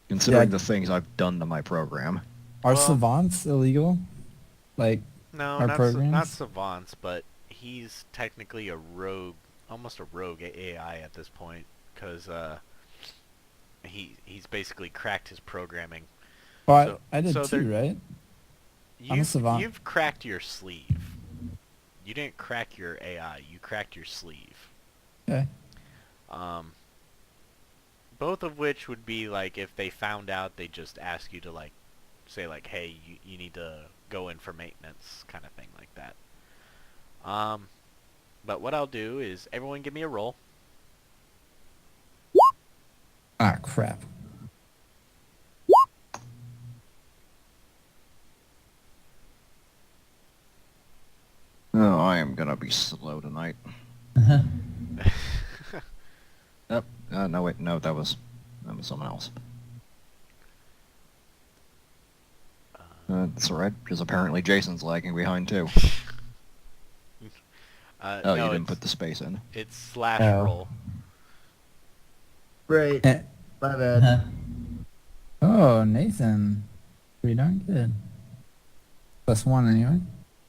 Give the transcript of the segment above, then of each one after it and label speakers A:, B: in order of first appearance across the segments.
A: Considering the things I've done to my program.
B: Are
C: Well,
B: savants illegal? Like,
C: no,
B: our
C: not
B: programs?
C: savants, but he's technically a rogue, almost a rogue AI at this point, because he's basically cracked his programming.
B: Well,
C: So
B: I did
C: so there,
B: too, right? I'm a savant.
C: you've cracked your sleeve. You didn't crack your AI. You cracked your sleeve.
B: Okay.
C: Both of which would be like if they found out, they just ask you to like say like, hey, you need to go in for maintenance, kind of thing like that. But what I'll do is everyone give me a roll.
B: Ah, crap.
A: Oh, I am gonna be slow tonight. Yep. No, wait, no, that was someone else. That's alright, because apparently Jason's lagging behind too. Oh,
C: no,
A: you didn't put the space in.
C: It's slash
D: Oh.
C: roll.
D: Right.
B: Eh.
D: My bad.
B: Oh, Nathan. Pretty darn good. +1 anyway.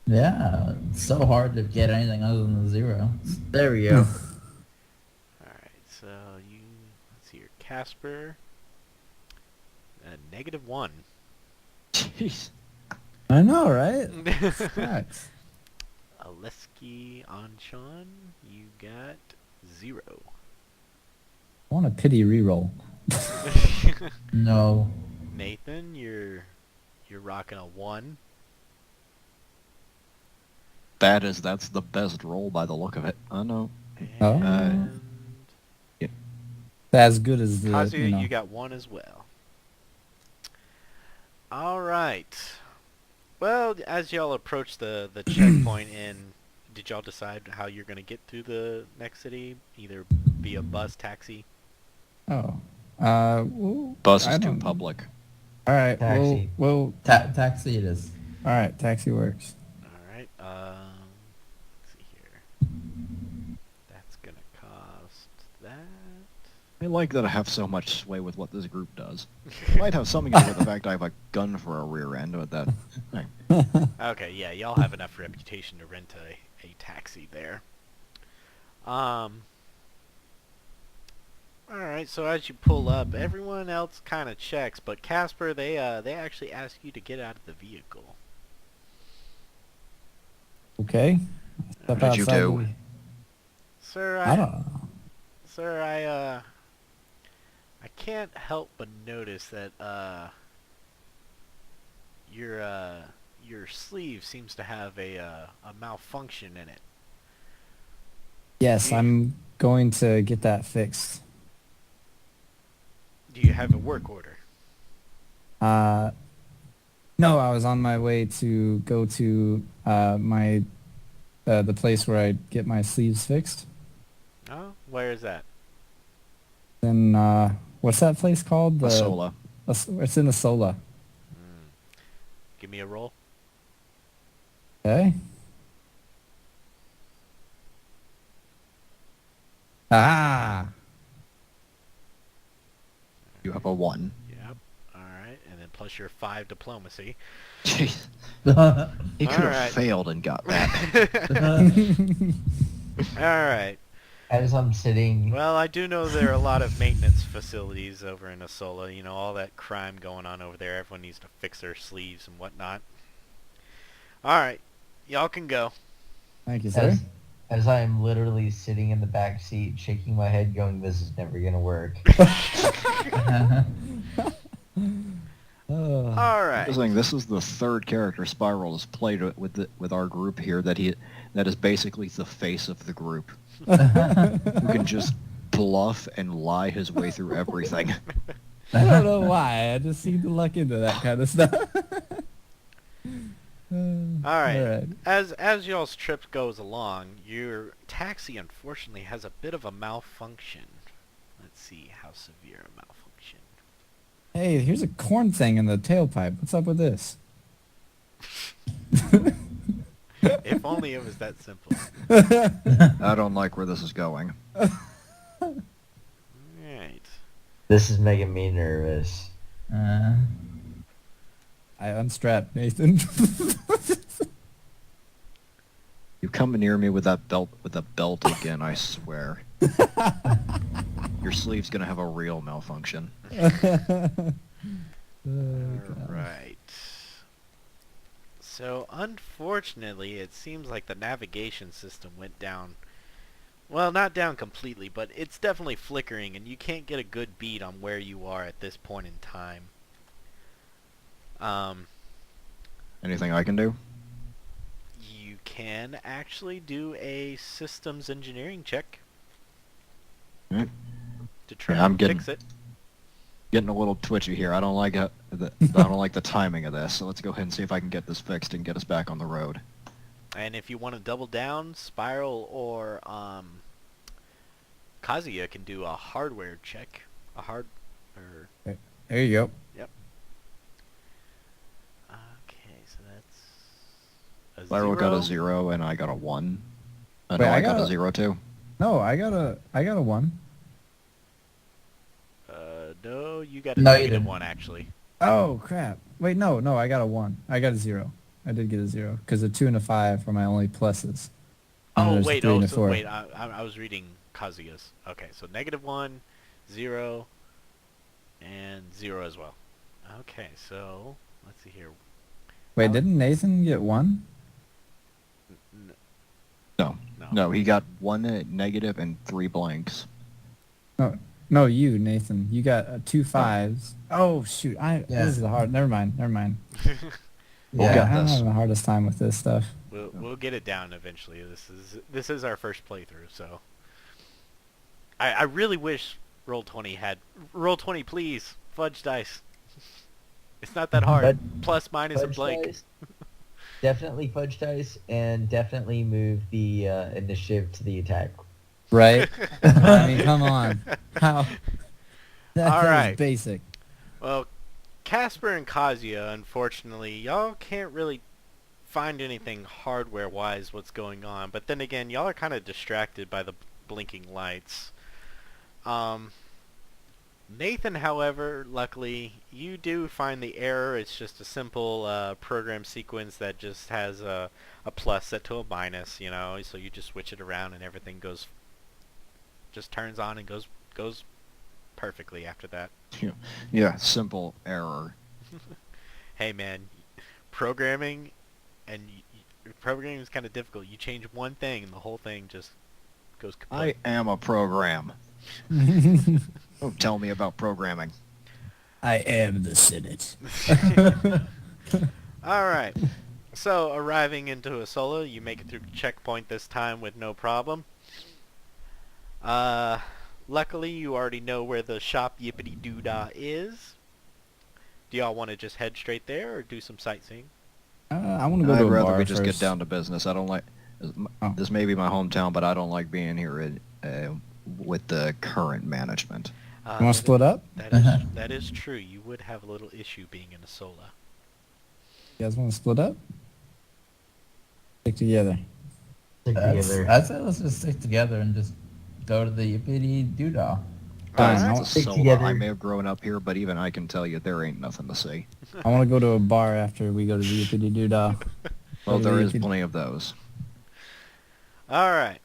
E: Yeah, it's so hard to get anything other than the 0.
D: There we go.
C: Alright, so let's see here, Casper, -1.
A: Jeez.
B: I know, right? Sucks.
C: Aleski Anshan, you got 0.
B: I want a pity reroll.
E: No.
C: Nathan, you're rocking a 1.
A: That's the best roll by the look of it. Oh no.
B: Oh.
C: And
B: As good as the,
C: Kazuya, you got 1 as well. Alright. Well, as y'all approach the checkpoint, and did y'all decide how you're going to get to the next city? Either via bus, taxi?
B: Oh. Well,
A: Bus
B: I
A: is too
B: don't-
A: public.
B: All right.
D: Taxi.
B: Well,
E: Taxi it is.
B: all right. Taxi works.
C: Alright, let's see here. That's going to cost that.
A: I like that I have so much sway with what this group does. It might have something to do with the fact I have a gun for a rear end, but that...
C: Okay, yeah, y'all have enough reputation to rent a taxi there. Alright, so as you pull up, everyone else kind of checks, but Casper, they actually ask you to get out of the vehicle.
B: Okay. Step
A: What did you
B: outside
A: do?
B: the-
C: Sir,
B: I don't know.
C: Sir, I can't help but notice that your sleeve seems to have a malfunction in it.
B: Yes, I'm going to get that fixed.
C: Do you have a work order?
B: No, I was on my way to go to the place where I get my sleeves fixed.
C: Oh, where is that?
B: And what's that place called?
A: A Sola.
B: It's in the Sola.
C: Give me a roll.
B: Okay. Ah.
A: You have a 1.
C: Yep. Alright, and then plus your 5 diplomacy.
A: Jeez. He could have
C: Alright.
A: failed and got that.
C: Alright.
D: As I'm sitting,
C: Well, I do know there are a lot of maintenance facilities over in Asola. You know, all that crime going on over there. Everyone needs to fix their sleeves and whatnot. Alright. Y'all can go.
B: Thank you, sir.
D: as I am literally sitting in the back seat, shaking my head, going, "This is never gonna work."
C: Alright.
A: Just saying, this is the third character Spiral has played with our group here that is basically the face of the group. Who can just bluff and lie his way through everything.
B: I don't know why. I just seem to luck into that kind of stuff.
C: Alright. As y'all's trip goes along, your taxi unfortunately has a bit of a malfunction. Let's see how severe a malfunction.
B: Hey, here's a corn thing in the tailpipe. What's up with this?
C: If only it was that simple.
A: I don't like where this is going.
C: Alright.
D: This is making me nervous.
E: Uh,
B: I unstrapped Nathan.
A: You come near me with that belt again, I swear. Your sleeve's gonna have a real malfunction.
C: Right. So, unfortunately, it seems like the navigation system went down. Well, not down completely, but it's definitely flickering, and you can't get a good beat on where you are at this point in time.
A: Anything I can do?
C: You can actually do a systems engineering check
A: Mm.
C: to try
A: Yeah, I'm
C: and
A: getting-
C: fix it.
A: Getting a little twitchy here. I don't like the timing of this. So let's go ahead and see if I can get this fixed and get us back on the road.
C: And if you want to double down, Spiral or Kazuya can do a hardware check.
B: There you go.
C: Okay, so that's a
A: Spiral got a
C: 0.
A: 0 and I got a 1.
B: Wait,
A: No,
B: I
A: I got
B: got
A: a
B: a-
A: 0 too.
B: No, I got a 1.
C: No, you got a
E: No, you
C: negative
E: didn't.
C: 1 actually.
B: Oh crap! Wait, no, I got a 1. I got a 0. I did get a 0 because a 2 and a 5 are my only pluses. And
C: Oh
B: there's a
C: wait,
B: 3
C: oh
B: and a
C: so
B: 4.
C: wait, I was reading Kazuya's. Okay, so negative 1, 0, and 0 as well. Okay, so let's see here.
B: Wait, didn't Nathan get 1?
C: N-
A: No.
C: no.
A: No, he got 1 negative and 3 blanks.
B: No, you, Nathan. You got 2 5s. Oh shoot!
E: Yeah.
B: This is the hard. Never mind.
A: We'll
B: Yeah,
A: get
B: I'm
A: this.
B: having the hardest time with this stuff.
C: We'll get it down eventually. This is our first playthrough, so I really wish Roll20 had Roll20, please fudge dice. It's not that hard. Plus, minus, and
D: Fudge
C: blank.
D: dice. Definitely fudge dice, and definitely move the initiative to the attack.
B: Right? I mean, come on. How? That is
C: Alright.
B: basic.
C: Well, Casper and Kazuya, unfortunately, y'all can't really find anything hardware-wise what's going on. But then again, y'all are kind of distracted by the blinking lights. Nathan, however, luckily, you do find the error. It's just a simple program sequence that just has a plus set to a minus, you know. So you just switch it around and everything just turns on and goes perfectly after that.
A: Yeah, simple error.
C: Hey man, programming is kind of difficult. You change one thing and the whole thing just goes
A: I
C: kaput.
A: am a program. Don't tell me about programming.
B: I am the Senate.
C: Alright, so arriving into a solo, you make it through checkpoint this time with no problem. Luckily you already know where the shop Yippity Doodah is. Do y'all want to just head straight there or do some sightseeing?
B: I want to go
A: I'd
B: to a
A: rather
B: bar
A: we just
B: first.
A: get down to business. I don't like...
B: Oh.
A: This may be my hometown, but I don't like being here with the current management.
B: You want to split up?
C: That is true. You would have a little issue being in a solo.
B: You guys want to split up? Stick together.
D: Stick together.
E: I'd say let's just stick together and just go to the yippity doodah.
B: Fine,
A: Guys,
B: I
A: it's
B: want-
A: a
D: Stick
A: solo.
D: together.
A: I may have grown up here, but even I can tell you there ain't nothing to see.
B: I want to go to a bar after we go to the Yippity Doodah.
A: Well,
B: Go to
A: there
B: the
A: is
B: Yippity-
A: plenty of those.
C: Alright.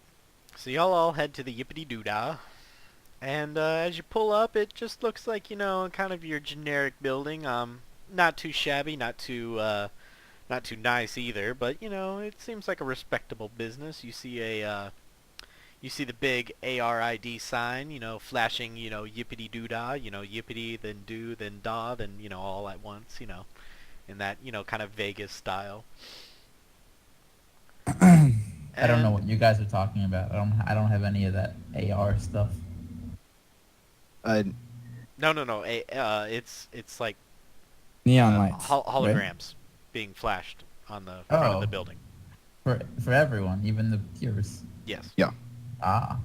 C: So y'all all head to the Yippity Doodah. And as you pull up, it just looks like, you know, kind of your generic building. Not too shabby, not too nice either, but you know, it seems like a respectable business. You see you see the big ARID sign, you know, flashing, you know, Yippity Doodah, you know, Yippity, then do, then da, then, you know, all at once, you know, in that, you know, kind of Vegas style.
E: I don't know what you guys are talking about. I don't have any of that AR stuff.
C: No. It's like
B: Neon lights. right?
C: holograms being flashed on the front of the
E: Oh.
C: building.
E: For everyone, even the purists.
C: Yes.
E: Ah.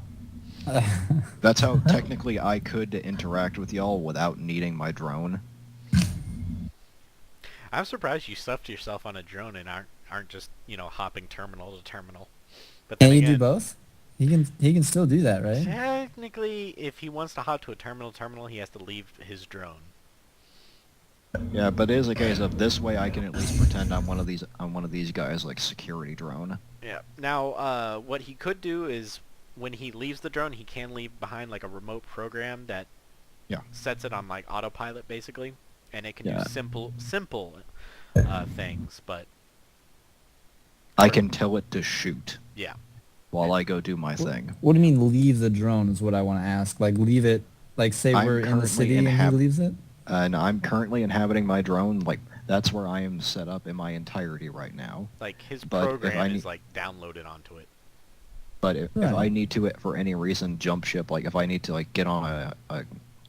A: That's how technically I could interact with y'all without needing my drone.
C: I'm surprised you stuffed yourself on a drone and aren't just, you know, hopping terminal to terminal. But then
B: Can you
C: again,
B: do both? He can still do that, right?
C: technically, if he wants to hop to a terminal, he has to leave his drone.
A: Yeah, but it is a case of this way I can at least pretend I'm one of these guys like security drone.
C: Yeah. Now, what he could do is when he leaves the drone, he can leave behind like a remote program that
A: Yeah.
C: sets it on like autopilot basically, and it can
A: Yeah.
C: do simple things. But
A: I can tell it to shoot
C: yeah,
A: while I go do my thing.
B: What do you mean leave the drone is what I want to ask. Like leave it, like say
A: I'm
B: we're in the
A: currently
B: city and he leaves it?
A: And I'm currently inhabiting my drone. Like that's where I am set up in my entirety right now.
C: like his
A: But if
C: program
A: I
C: is
A: need-
C: like downloaded onto it.
A: But if
B: Right.
A: I need to, for any reason, jump ship, like if I need to like get on a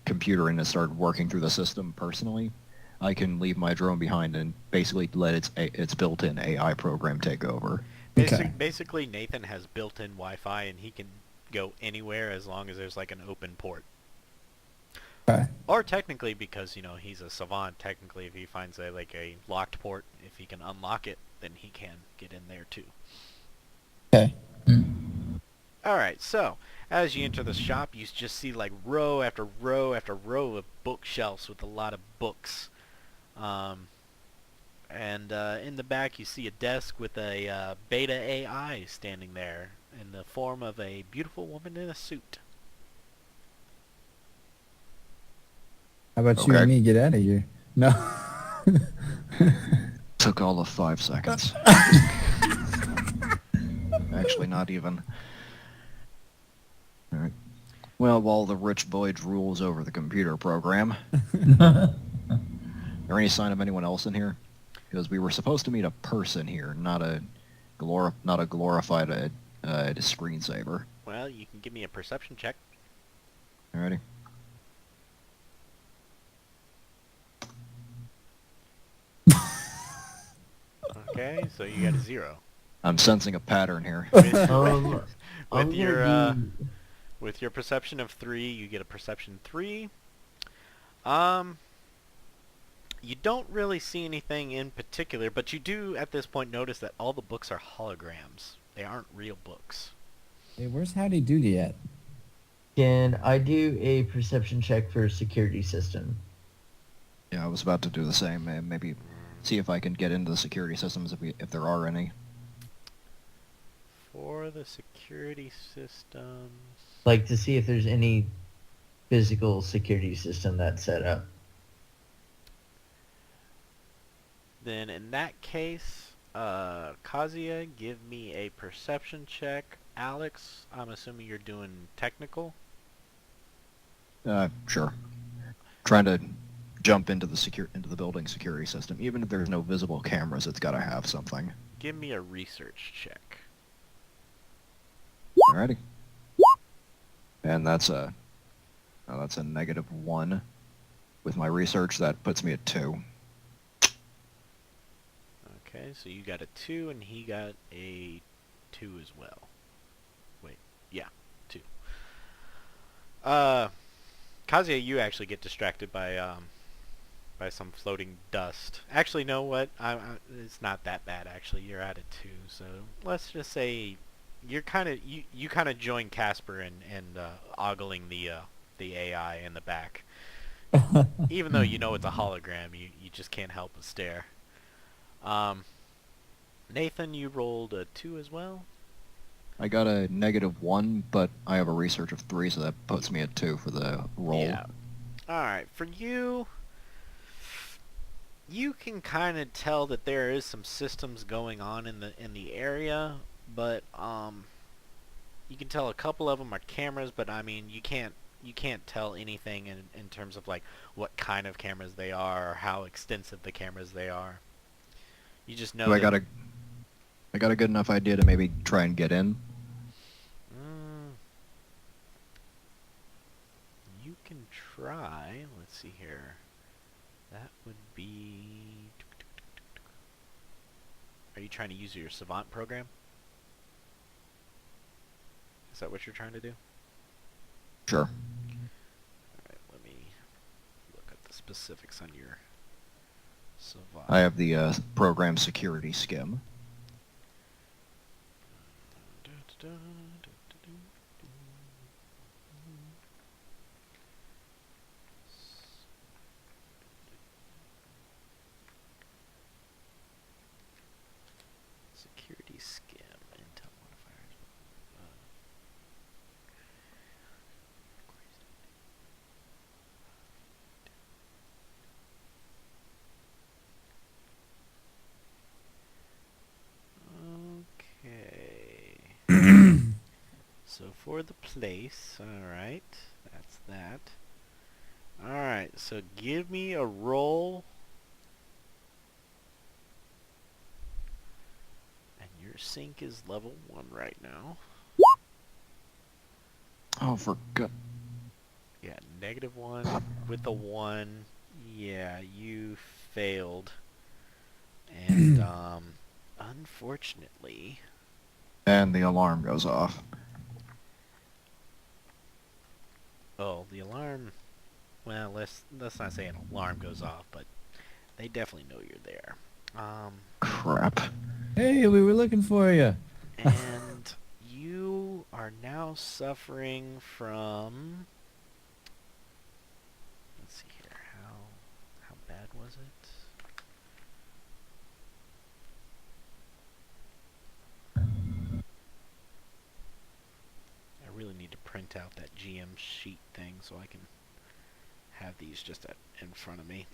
A: computer and start working through the system personally, I can leave my drone behind and basically let its built-in AI program take over.
B: Okay.
C: Basically, Nathan has built-in Wi-Fi, and he can go anywhere as long as there's like an open port.
B: Okay.
C: Or technically, because you know he's a savant, technically if he finds a locked port, if he can unlock it, then he can get in there too.
B: Okay.
C: Alright, so as you enter the shop, you just see like row after row after row of bookshelves with a lot of books. And in the back you see a desk with a beta AI standing there in the form of a beautiful woman in a suit.
B: How about you
A: Okay.
B: and me get out of here? No.
A: Took all of 5 seconds. Actually, not even. All right. Well, while the rich boy drools over the computer program, there any sign of anyone else in here? Because we were supposed to meet a person here, not a glorified screensaver.
C: Well, you can give me a perception check.
A: Alrighty.
C: Okay, so you got a 0.
A: I'm sensing a pattern here.
D: I'm
C: With your
D: gonna be-
C: with your perception of 3, you get a perception 3. You don't really see anything in particular, but you do at this point notice that all the books are holograms. They aren't real books.
B: Hey, where's Howdy Doody at?
D: Can I do a perception check for security system?
A: Yeah, I was about to do the same. And maybe see if I can get into the security systems if there are any.
C: For the security systems...
D: Like to see if there's any physical security system that's set up.
C: Then in that case, Kazuya, give me a perception check. Alex, I'm assuming you're doing technical.
A: Sure. Trying to jump into the building security system. Even if there's no visible cameras, it's got to have something.
C: Give me a research check.
A: Alrighty. And that's a -1. With my research, that puts me at 2.
C: Okay, so you got a 2 and he got a 2 as well. Wait, yeah, 2. Kazuya, you actually get distracted by some floating dust. Actually, know what? It's not that bad actually. You're at a 2, so let's just say you're you kind of join Casper and ogling the AI in the back. Even though you know it's a hologram, you just can't help but stare. Nathan, you rolled a 2 as well.
A: I got a -1, but I have a research of 3, so that puts me at 2 for the roll.
C: Yeah. Alright, for you, you can kind of tell that there is some systems going on in the area, but you can tell a couple of them are cameras, but I mean you can't tell anything in terms of like what kind of cameras they are or how extensive the cameras they are. You just know
A: So I got a good enough idea to maybe try and get in.
C: You can try. Let's see here. That would be... Are you trying to use your Savant program? Is that what you're trying to do?
A: Sure.
C: Alright, let me look at the specifics on your Savant.
A: I have the program security skim.
C: So for the place, alright, that's that. Alright, so give me a roll. And your sync is level 1 right now.
A: Oh, for good.
C: Yeah, -1 with a 1. Yeah, you failed. And, unfortunately...
A: And the alarm goes off.
C: Oh, the alarm... Well, let's not say an alarm goes off, but they definitely know you're there.
A: Crap.
B: Hey, we were looking for you.
C: And you are now suffering from... Let's see here, how bad was it? I really need to print out that GM sheet thing so I can have these just in front of me.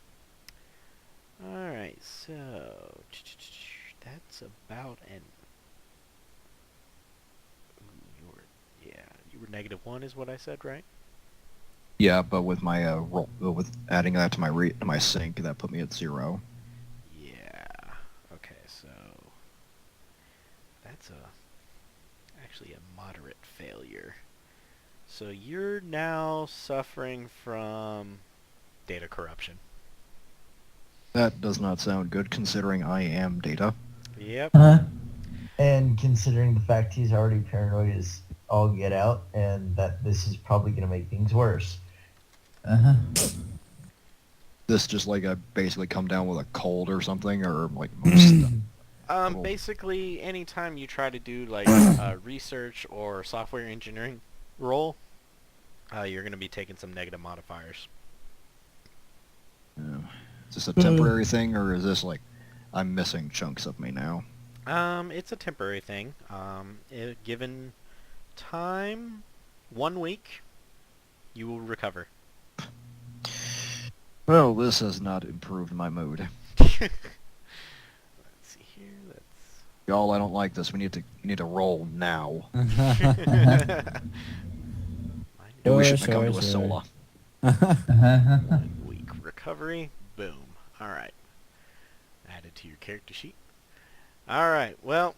C: Alright, so that's about an... you were -1 is what I said, right?
A: Yeah, but with my roll, with adding that to my sync, that put me at 0.
C: Yeah. Okay, so that's actually a moderate failure. So you're now suffering from data corruption.
A: That does not sound good, considering I am Data.
C: Yep.
D: And considering the fact he's already paranoid as all get out, and that this is probably going to make things worse.
A: This just like I basically come down with a cold or something, or like Cool.
C: Basically, anytime you try to do like research or software engineering role, you're going to be taking some negative modifiers.
A: Yeah. Is this a temporary thing, or is this like I'm missing chunks of me now?
C: It's a temporary thing. Given time, 1 week, you will recover.
A: Well, this has not improved my mood.
C: Let's see here.
A: Y'all, I don't like this. We need to roll now. And we shouldn't have come to a solo.
C: 1 week recovery. Boom. All right. Add it to your character sheet. All right. Well,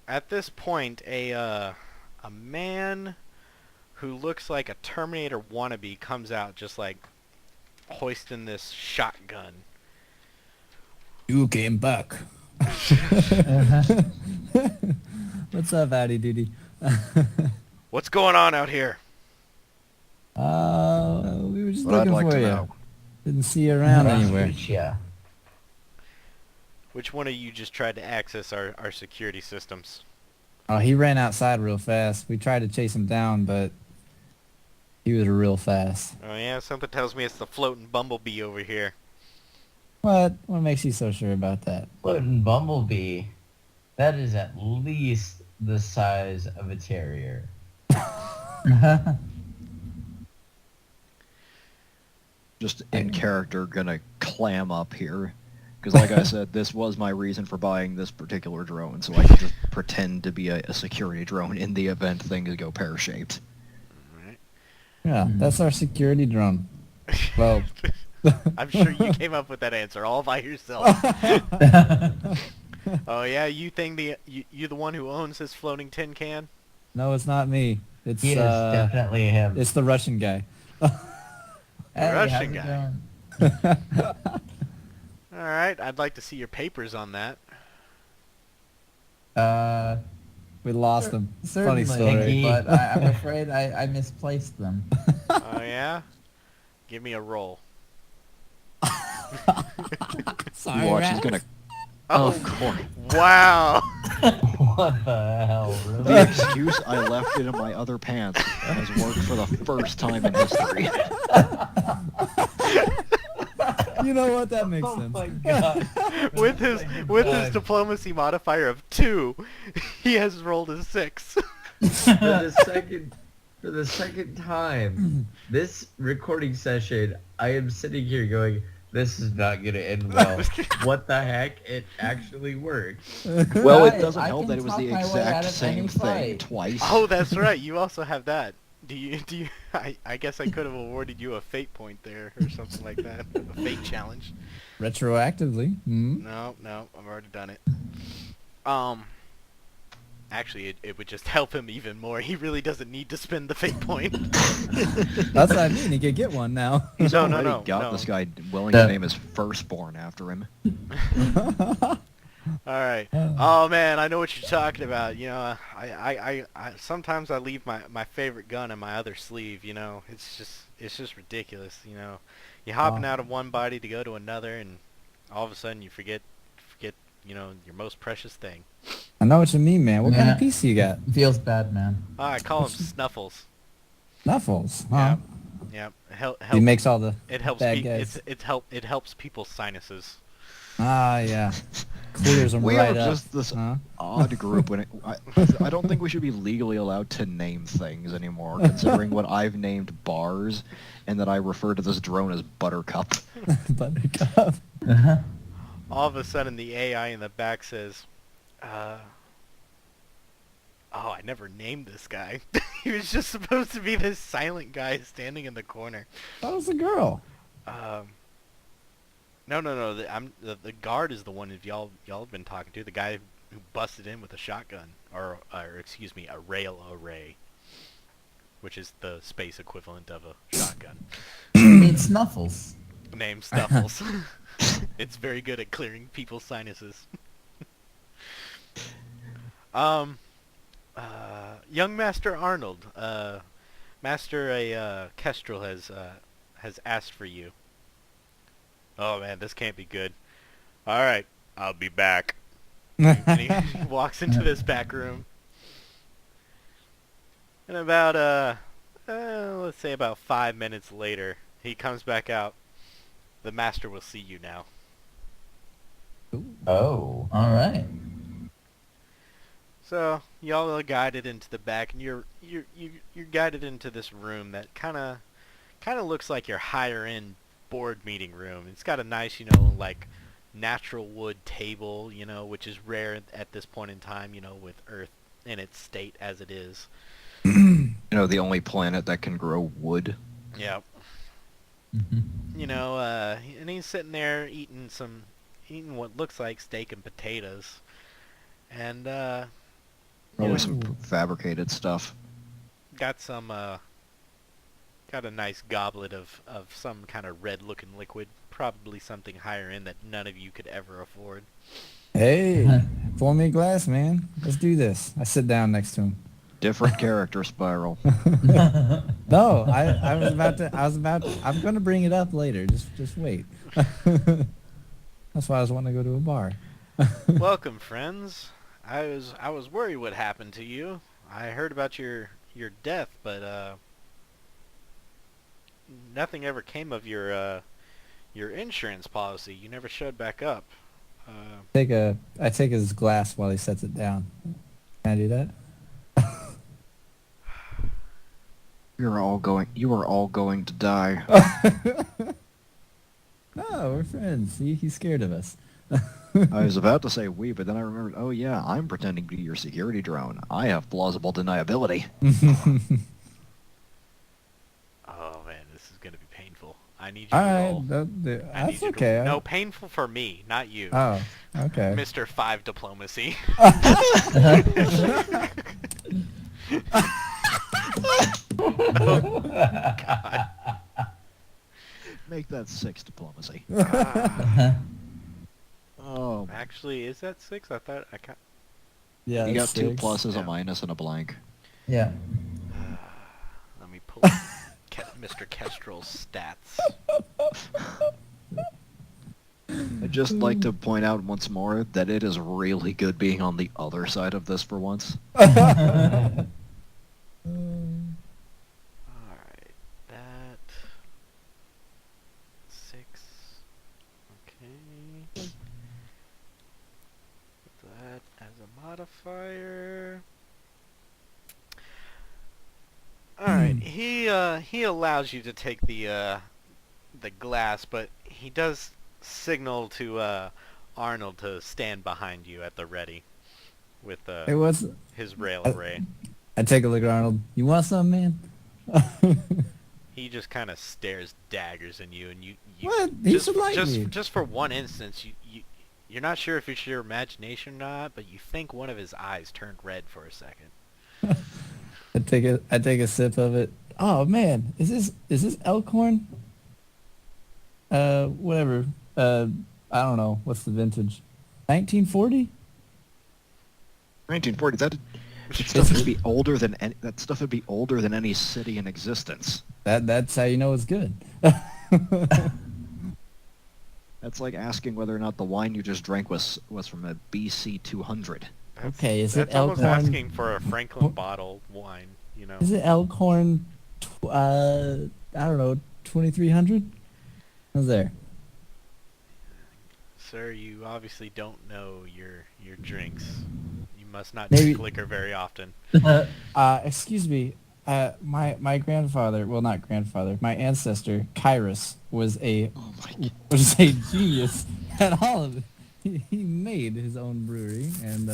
C: at this point, a man who looks like a Terminator wannabe comes out, just like hoisting this shotgun.
B: You came back. What's up, Addy Doody?
C: What's going on out here?
B: We were just
A: But I'd
B: looking
A: like
B: for
A: to
B: you.
A: know.
B: Didn't see you around anywhere.
D: Yeah.
C: Which one of you just tried to access our security systems?
B: Oh, he ran outside real fast. We tried to chase him down, but he was real fast.
C: Oh yeah, something tells me it's the floating bumblebee over here.
B: What? What makes you so sure about that?
D: Floating bumblebee. That is at least the size of a terrier.
A: Just in character, gonna clam up here. Because like I said, this was my reason for buying this particular drone, so I could just pretend to be a security drone in the event things go pear-shaped.
C: Alright.
B: Yeah, that's our security drone. Well,
C: I'm sure you came up with that answer all by yourself. Oh yeah, you the one who owns this floating tin can?
B: no, it's not me. It's
D: He is definitely him.
B: it's the Russian guy.
E: Hey,
C: Russian
E: how's it
C: guy.
E: going?
C: Alright, I'd like to see your papers on that.
B: We lost him.
E: Certainly,
B: Funny story.
E: but I'm afraid I misplaced them.
C: Oh yeah? Give me a roll.
B: Sorry,
A: You watch,
B: Rat.
A: he's gonna...
C: Oh,
A: Of course.
C: wow!
D: What the hell,
A: The
D: really?
A: excuse I left it in my other pants has worked for the first time in history.
B: You know what? That makes
D: Oh
B: sense.
D: my god.
C: with his diplomacy modifier of 2, he has rolled a 6.
D: For the second time this recording session, I am sitting here going,
E: This is not gonna end well. What the heck? It actually worked.
A: Well, it
E: Guys,
A: doesn't
E: I
A: help
E: can
A: that it was
E: talk
A: the
E: my way out
A: exact
E: of
A: same
E: any
A: thing
E: fight.
A: twice.
C: Oh, that's right. You also have that. Do you? I guess I could have awarded you a fate point there or something like that. A fate challenge.
B: Retroactively. Hmm?
C: No, I've already done it. Um, actually, it would just help him even more. He really doesn't need to spend the fate point.
B: That's what I mean. He could get one now.
A: He's
C: No,
A: already got
C: no.
A: this guy willing to name his firstborn after him.
C: All right. Oh man, I know what you're talking about. You know, I sometimes I leave my favorite gun in my other sleeve. You know, it's just ridiculous. You know, you're hopping out of one body to go to another, and all of a sudden you forget you know your most precious thing.
B: I know what you mean, man. What kind
E: Yeah.
B: of piece you got?
E: Feels bad, man.
C: I call them Snuffles.
B: Snuffles, huh?
C: Yeah. Help.
B: He makes all the
C: It helps.
B: bad guys.
C: It helps people's sinuses.
B: Ah, yeah. Clears them
A: We
B: right
A: are
B: up.
A: just this
B: huh?
A: odd group. I don't think we should be legally allowed to name things anymore, considering what I've named bars, and that I refer to this drone as Buttercup.
B: Buttercup.
C: All of a sudden, the AI in the back says, "Oh, I never named this guy. He was just supposed to be this silent guy standing in the corner."
B: That was a girl.
C: No. The guard is the one that y'all have been talking to. The guy who busted in with a shotgun, or excuse me, a rail array, which is the space equivalent of a shotgun.
E: You mean Snuffles?
C: Named Snuffles. It's very good at clearing people's sinuses. Young Master Arnold, Master Kestrel has asked for you. Oh man, this can't be good. All right, I'll be back. And he walks into this back room. And about let's say about 5 minutes later, he comes back out. The master will see you now.
D: Oh.
E: All right.
C: So y'all are guided into the back, and you're guided into this room that kind of looks like your higher end board meeting room. It's got a nice, like natural wood table, which is rare at this point in time, with Earth in its state as it is.
A: The only planet that can grow wood.
C: Yep.
E: Mm-hmm.
C: And he's sitting there eating what looks like steak and potatoes, and
A: Probably some fabricated stuff.
C: got a nice goblet of some kind of red looking liquid, probably something higher end that none of you could ever afford.
B: Hey, pour me a glass, man. Let's do this. I sit down next to him.
A: Different character, Spiral.
B: No, I'm going to bring it up later. Just wait. That's why I was wanting to go to a bar.
C: Welcome, friends. I was worried what happened to you. I heard about your death, but nothing ever came of your insurance policy. You never showed back up.
B: I take his glass while he sets it down. Can I do that?
A: You are all going to die.
B: No, we're friends. He's scared of us.
A: I was about to say we, but then I remembered, oh yeah, I'm pretending to be your security drone. I have plausible deniability.
C: Oh man, this is gonna be painful. I need you
B: All
C: to
B: right,
C: roll.
B: that's okay.
C: No, painful for me, not you.
B: Oh, okay.
C: Mr. 5 diplomacy. Oh, God.
A: Make that 6 diplomacy.
C: Ah,
A: Oh,
C: actually, is that 6? I thought I ca-
B: Yeah,
A: you got
B: that's
A: 2
B: six.
A: pluses,
C: Yeah.
A: a minus, and a blank.
E: Yeah.
C: Let me pull Mr. Kestrel's stats.
A: I'd just like to point out once more that it is really good being on the other side of this for once.
C: Alright, that... 6... Okay... Put that as a modifier... Alright, he allows you to take the the glass, but he does signal to Arnold to stand behind you at the ready with
B: It was.
C: his rail array.
B: I take a look at Arnold. You want some, man?
C: He just kind of stares daggers in you, and you
B: What? He
C: just,
B: should like me.
C: just for one instance, you're not sure if it's your imagination or not, but you think one of his eyes turned red for a second.
B: I take a sip of it. Oh man, is this Elkhorn? Whatever. I don't know. What's the vintage? 1940?
A: 1940. That stuff would be older than any city in existence.
B: That's how you know it's good.
A: That's like asking whether or not the wine you just drank was from a BC 200.
B: Okay, is it
C: That's almost
B: Elkhorn?
C: asking for a Franklin bottle wine, you know.
B: Is it Elkhorn? I don't know, 2300. How's there?
C: Sir, you obviously don't know your drinks. You must not
B: Maybe-
C: drink liquor very often.
B: Excuse me. My grandfather, well, not grandfather, my ancestor, Kairyuu, was a genius at all of it. He made his own brewery, and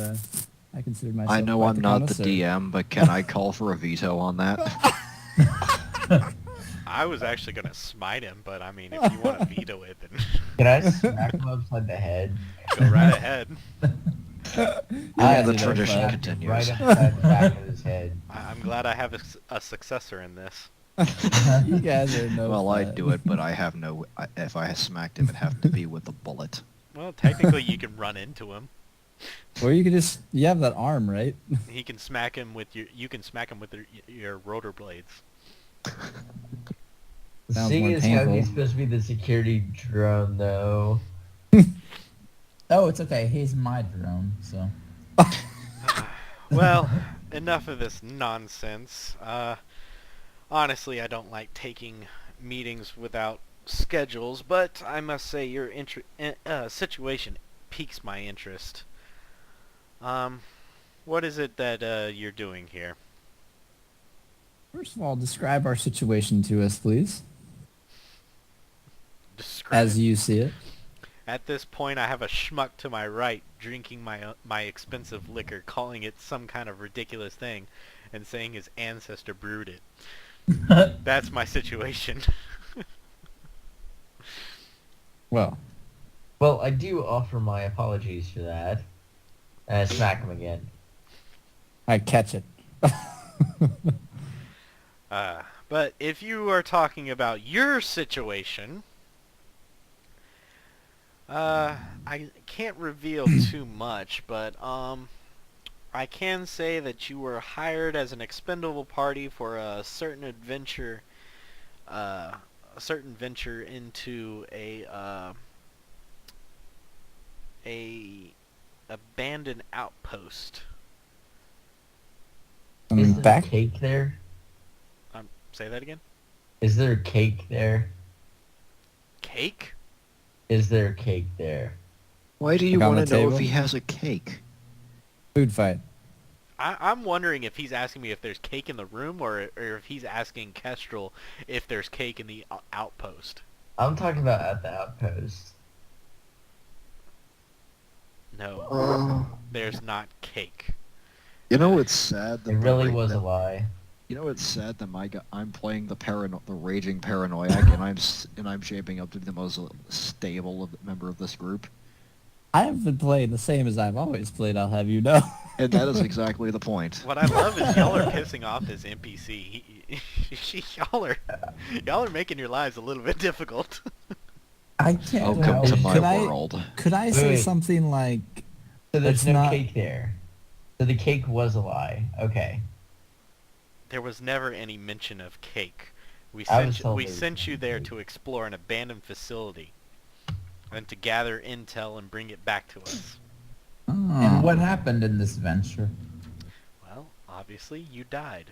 B: I consider myself.
A: I know
B: quite
A: I'm
B: the
A: not the
B: connoisseur.
A: DM, but can I call for a veto on that?
C: I was actually gonna smite him, but I mean, if you want to veto it, then
D: Can I smack him upside the head?
C: go right ahead.
B: Yeah,
A: the
B: dude,
A: tradition
B: but-
A: continues.
D: Right upside the back of his head.
C: I'm glad I have a successor in this.
B: You guys are no
A: Well,
B: fun.
A: I'd do it, but I have no. If I smacked him, it'd have to be with a bullet.
C: Well, technically, you can run into him.
B: Or you could just, you have that arm, right?
C: He can smack him with you can smack him with your rotor blades.
B: Sounds
D: Seeing
B: more
D: as how
B: painful.
D: he's supposed to be the security drone, though.
E: Oh, it's okay. He's my drone, so.
C: Well, enough of this nonsense. Honestly, I don't like taking meetings without schedules, but I must say your situation piques my interest. What is it that you're doing here?
B: First of all, describe our situation to us, please,
C: Describe.
B: as you see it.
C: At this point, I have a schmuck to my right drinking my expensive liquor, calling it some kind of ridiculous thing, and saying his ancestor brewed it. That's my situation.
B: Well,
D: Well, I do offer my apologies for that. And I smack him again.
B: I catch it.
C: But if you are talking about your situation, I can't reveal too much, but I can say that you were hired as an expendable party for a certain adventure, into a abandoned outpost.
D: Is there
B: Back.
D: cake there?
C: Say that again.
D: Is there cake there?
C: Cake?
D: Is there cake there?
A: Why do you
B: Like on
A: want
B: the
A: to know if
B: table?
A: he has a cake?
B: Food fight.
C: I'm wondering if he's asking me if there's cake in the room, or if he's asking Kestrel if there's cake in the outpost.
D: I'm talking about at the outpost.
C: No, there's not cake.
A: You know it's sad that
D: It really was a lie.
A: You know it's sad that I'm playing the raging paranoiac, and I'm shaping up to be the most stable member of this group.
B: I have been playing the same as I've always played, I'll have you know.
A: And that is exactly the point.
C: What I love is y'all are pissing off this NPC. Y'all are making your lives a little bit difficult.
B: I can't.
A: Welcome to my
B: could
A: world.
B: Could I say
D: Wait.
B: something like,
D: So there's
B: That's
D: no
B: not-
D: cake there. So the cake was a lie. Okay.
C: There was never any mention of cake. We
D: I was
C: sent
D: told
C: we
D: there was
C: sent you
D: no
C: there
D: cake.
C: to explore an abandoned facility, and to gather intel and bring it back to us.
E: And what happened in this venture?
C: Well, obviously you died.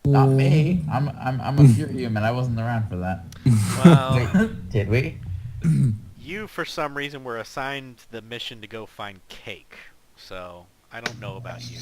E: Not me. I'm a pure human. I wasn't around for that.
C: Well,
D: Wait, did we?
C: you for some reason were assigned the mission to go find cake. So I don't know about you.